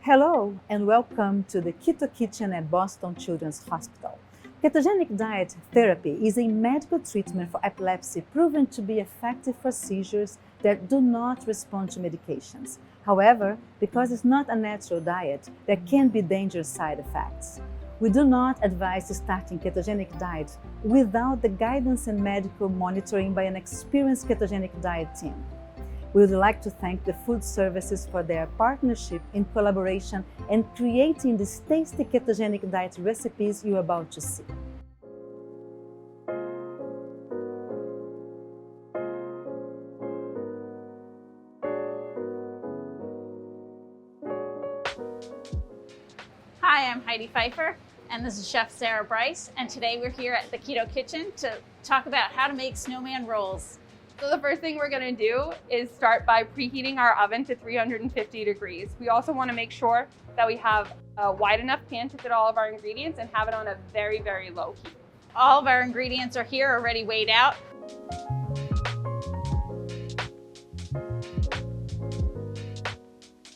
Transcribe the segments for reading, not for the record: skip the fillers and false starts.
Hello and welcome to the Keto Kitchen at Boston Children's Hospital. Ketogenic diet therapy is a medical treatment for epilepsy proven to be effective for seizures that do not respond to medications. However, because it's not a natural diet, there can be dangerous side effects. We do not advise starting ketogenic diet without the guidance and medical monitoring by an experienced ketogenic diet team. We would like to thank the food services for their partnership in collaboration and creating these tasty ketogenic diet recipes you're about to see. Hi, I'm Heidi Pfeifer, and this is Chef Sarah Bryce, and today we're here at the Keto Kitchen to talk about how to make Snowman Rolls. So the first thing we're gonna do is start by preheating our oven to 350 degrees. We also wanna make sure that we have a wide enough pan to fit all of our ingredients and have it on a very, very low heat. All of our ingredients are here already weighed out.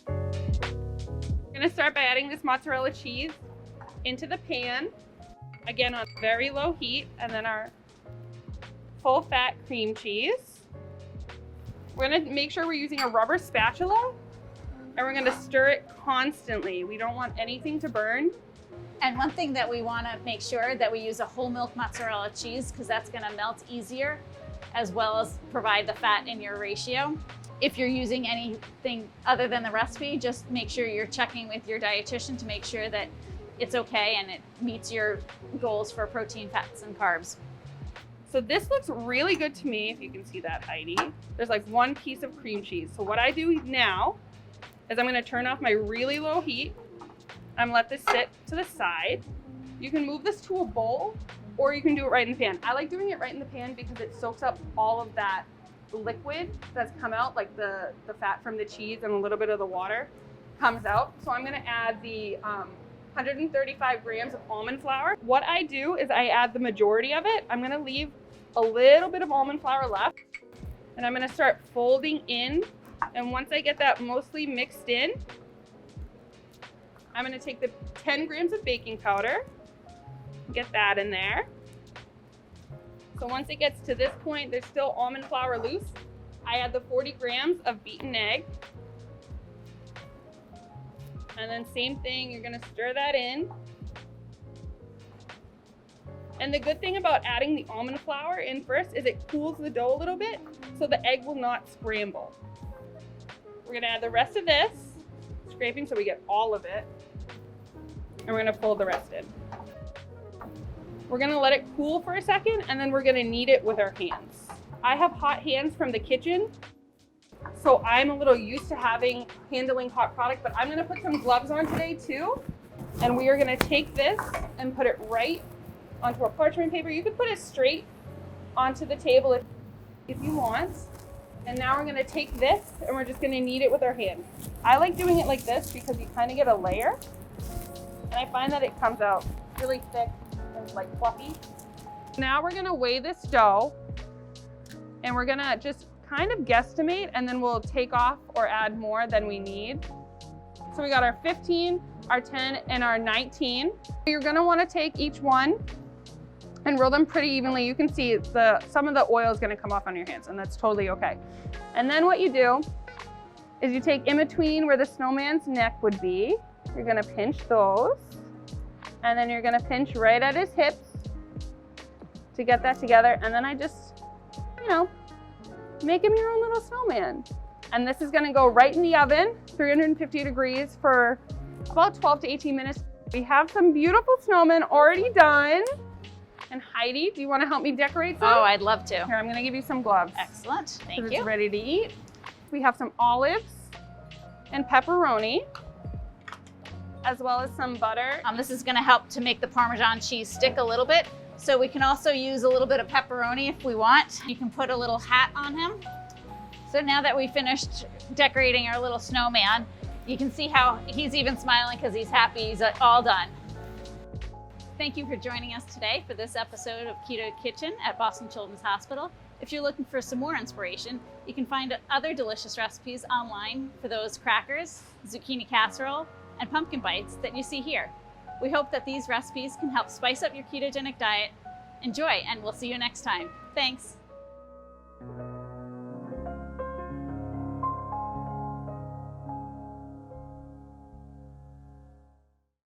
We're gonna start by adding this mozzarella cheese into the pan, again on very low heat, and then our full fat cream cheese. We're gonna make sure we're using a rubber spatula and we're gonna stir it constantly. We don't want anything to burn. And one thing that we wanna make sure that we use a whole milk mozzarella cheese because that's gonna melt easier as well as provide the fat in your ratio. If you're using anything other than the recipe, just make sure you're checking with your dietitian to make sure that it's okay and it meets your goals for protein, fats, and carbs. So this looks really good to me, if you can see that, Heidi. There's like one piece of cream cheese. So what I do now is I'm gonna turn off my really low heat. I'm gonna let this sit to the side. You can move this to a bowl or you can do it right in the pan. I like doing it right in the pan because it soaks up all of that liquid that's come out, like the fat from the cheese and a little bit of the water comes out. So I'm gonna add the 135 grams of almond flour. What I do is I add the majority of it. I'm gonna leave a little bit of almond flour left, and I'm gonna start folding in. And once I get that mostly mixed in, I'm gonna take the 10 grams of baking powder, get that in there. So once it gets to this point, there's still almond flour loose. I add the 40 grams of beaten egg. And then same thing, you're gonna stir that in. And the good thing about adding the almond flour in first is it cools the dough a little bit so the egg will not scramble. We're gonna add the rest of this, scraping so we get all of it. And we're gonna fold the rest in. We're gonna let it cool for a second and then we're gonna knead it with our hands. I have hot hands from the kitchen, so I'm a little used to handling hot product, but I'm gonna put some gloves on today too. And we are gonna take this and put it right onto a parchment paper. You could put it straight onto the table if you want. And now we're gonna take this and we're just gonna knead it with our hands. I like doing it like this because you kind of get a layer. And I find that it comes out really thick and like fluffy. Now we're gonna weigh this dough and we're gonna just kind of guesstimate and then we'll take off or add more than we need. So we got our 15, our 10, and our 19. You're gonna wanna take each one and roll them pretty evenly. You can see some of the oil is gonna come off on your hands and that's totally okay. And then what you do is you take in between where the snowman's neck would be, you're gonna pinch those, and then you're gonna pinch right at his hips to get that together. And then I just, make him your own little snowman. And this is gonna go right in the oven, 350 degrees for about 12 to 18 minutes. We have some beautiful snowmen already done. And Heidi, do you wanna help me decorate some? Oh, I'd love to. Here, I'm gonna give you some gloves. Excellent, thank you. It's ready to eat. We have some olives and pepperoni, as well as some butter. This is gonna help to make the Parmesan cheese stick a little bit. So we can also use a little bit of pepperoni if we want. You can put a little hat on him. So now that we finished decorating our little snowman, you can see how he's even smiling because he's happy he's all done. Thank you for joining us today for this episode of Keto Kitchen at Boston Children's Hospital. If you're looking for some more inspiration, you can find other delicious recipes online for those crackers, zucchini casserole, and pumpkin bites that you see here. We hope that these recipes can help spice up your ketogenic diet. Enjoy, and we'll see you next time. Thanks.